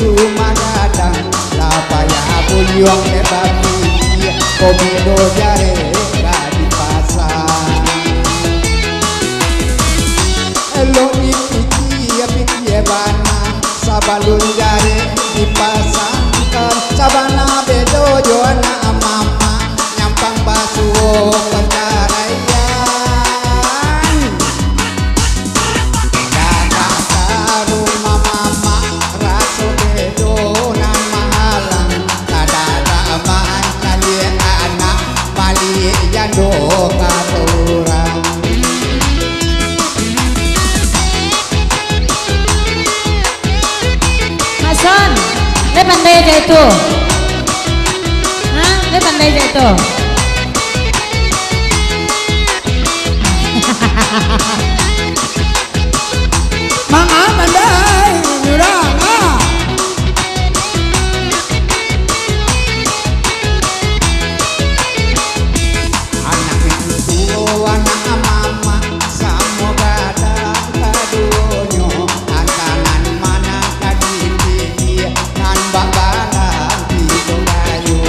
rumah gadang lapaya buyong babi kopi do jare di pasar elo iki bana sabalun jare di pasar sabana bedo joana mama nyampang basuh pencarian kakak rumah mama raso bedo nama halang kadada aman kali anak balik jando katurang Mason, dia pandai aja itu. Hah? Dia pandai aja itu. Mama pandai nyurang anak itu anak mama samo gada kadonyo antanan mana kaditi nan bangbalan itu kayu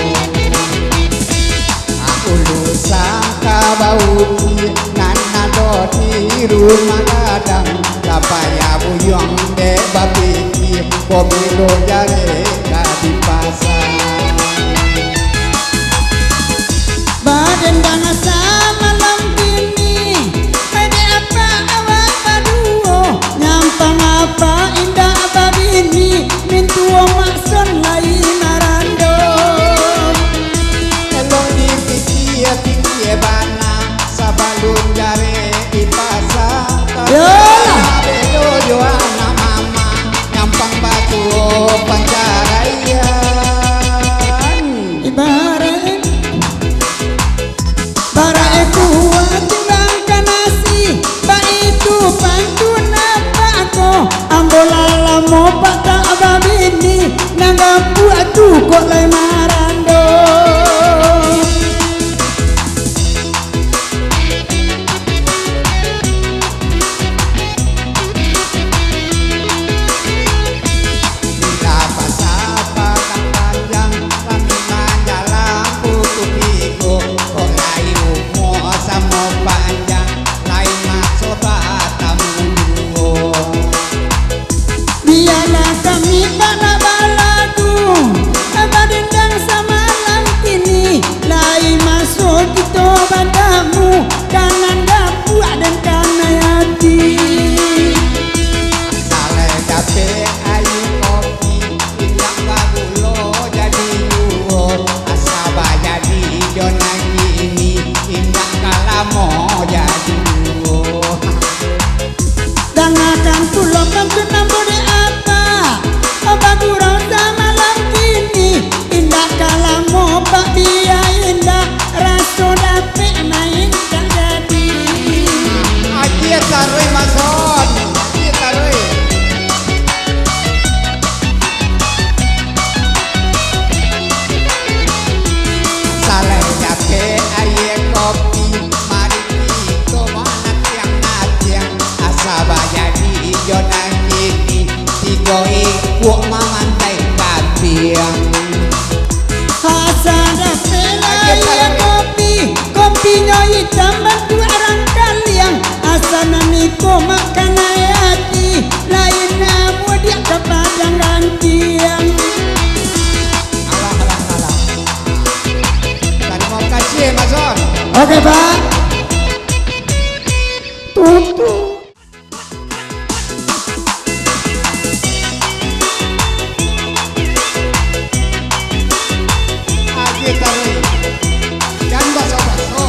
aku lusang kabauti nan nadoti rumah gadang lapaya buyong de babiki komilo jare di pasar badan dana sama lampini ada apa awak baduo nyampang apa indah babini mintuo makson lain marando elong di pikie bana sabalun jare di pasar bedo joana mama nyampang batu pancaraian ibarat bara kuat timbangkan nasi ba itu pantun apa ko ambolala mo pata ababini nanggapu atu kok lai marando sapa kang panjang kami manjalang putu pigo kok layu mo samo panjang lain masuk tamu duo biarlah kami bala-baladu abadendang sama lantini lai masuk kita padamu kanan dapur dan kanan hati sale cabe ayu kopi indah bagulo jadi duo asaba jadi jona gini indah kalamo jadi duo dan akan pulang ke nambode apa bagurau sama lantini indah kalamo pak dia indah raso dapet main tak jadi aja taruh mason aja taruh saleh jape aye kopi mari kita mana tiang asaba jadi jona gini tigoi kuok mamantai kapiang hasada pelaya kopinya hitam batu arang kaliang asana niko makan ayati lain namu dia kepadang gantiang alah tadi mau kasih mason oke pak tutup aja taruh dan baso-baso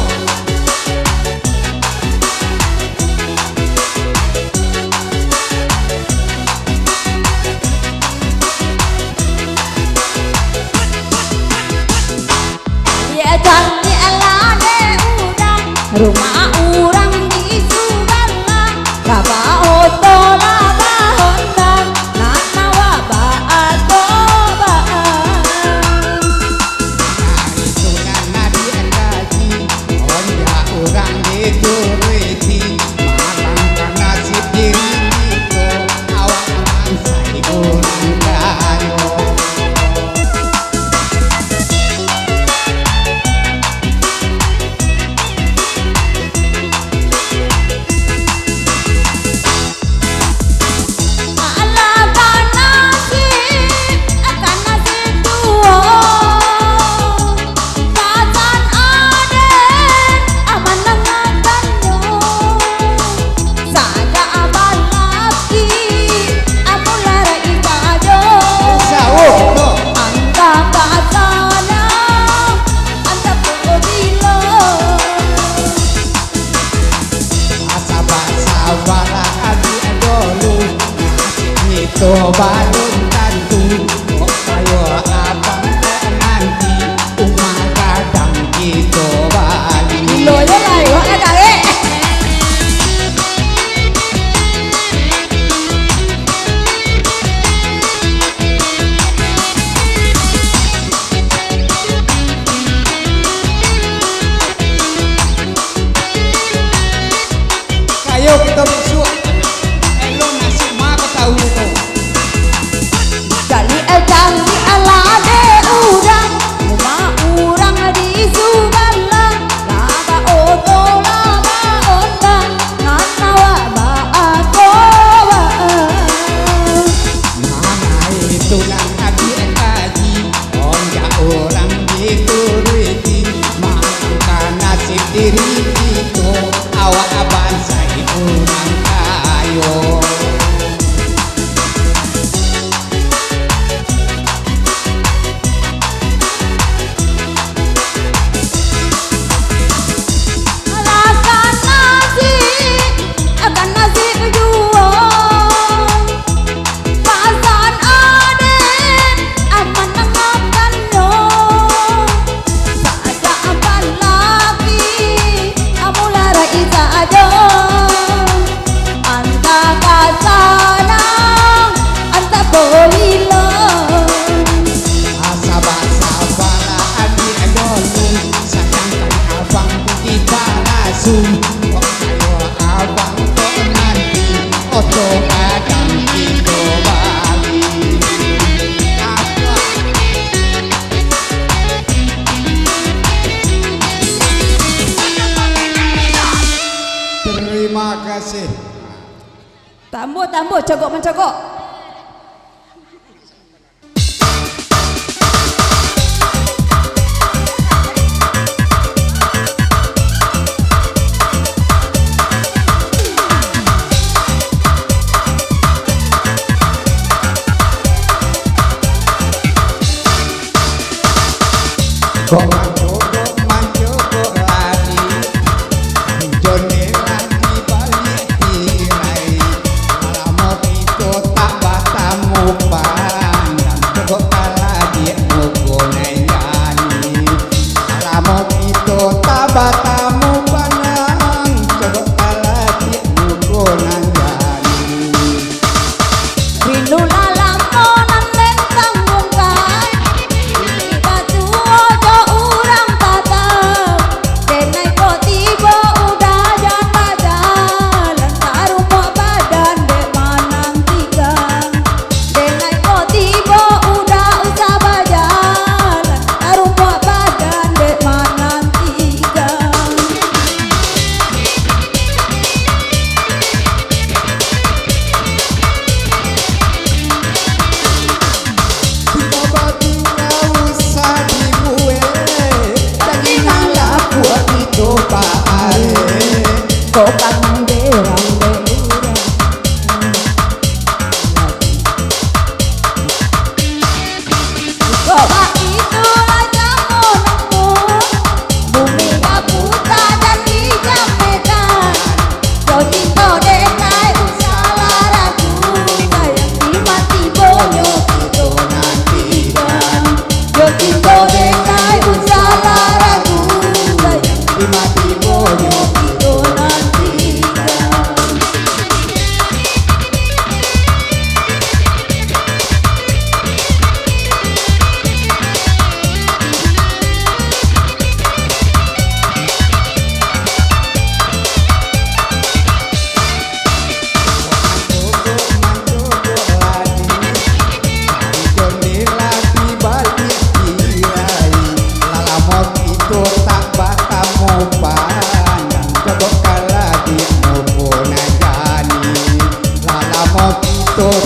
Ya janji alade udang rumah orang di Subang Kaba oto laba honda nana waba atoba itu nana di andaji onja orang itu reti malang karena si diri itu awak aman saya kurang kayo mambo cogok mencogok. Kok manjoko lagi jone lagi balik tirai malam itu tak batamu pandang kok kalah dia mugo nyanyi malam itu tak batamu pandang kok kalah dia mugo nyanyi Rindu lalang monan den tanggungkan Ini batu ojo urang tatang Denai kok tiba udah janda jalan Tarumok badan dek manang tigang Denai kok tiba udah usah bajalan Tarumok badan dek manang tigang batu nggak usah dibuwe jadi malah buat itu pare Kok kangen derang derang Kok bak itulah jamu nemu Bumi kaputa dan dijamekan Kau cinta denai usaha ragu Sayang dimati bonyo itu nantikan Kau cinta denai usaha ragu Sayang dimati bonyo itu nantikan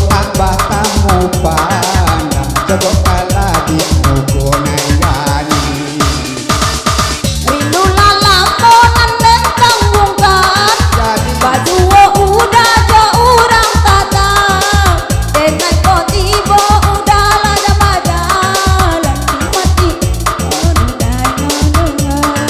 tak batamu pandang coba kalah di mugo nyanyi Rindu lalang monan den tanggungkan jadi Baju udah jo urang tatang Denai kok tiba udah lada bajalan Dimati ondai nonongan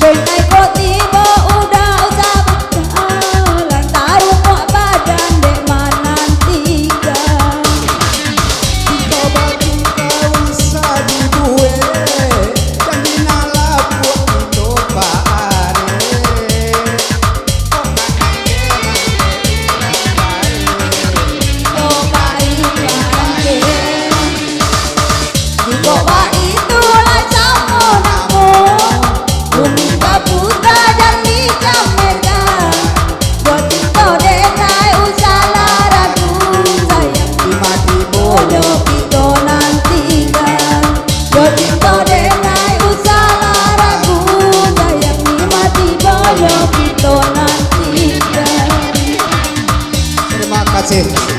Denai kok tiba udah usah berjalan Tarumok badan dek manang tigang coba kau usah dibuwe jadi malah buat itu pare Coba ikhlaskan Di coba itulah jamu namu Bumi kaputa dan dijamekan Buat cinta denai usaha ragu Sayang mati bojo kita nantikan Buat cinta denai usaha ragu Sayang mati bojo kita nantikan terima kasih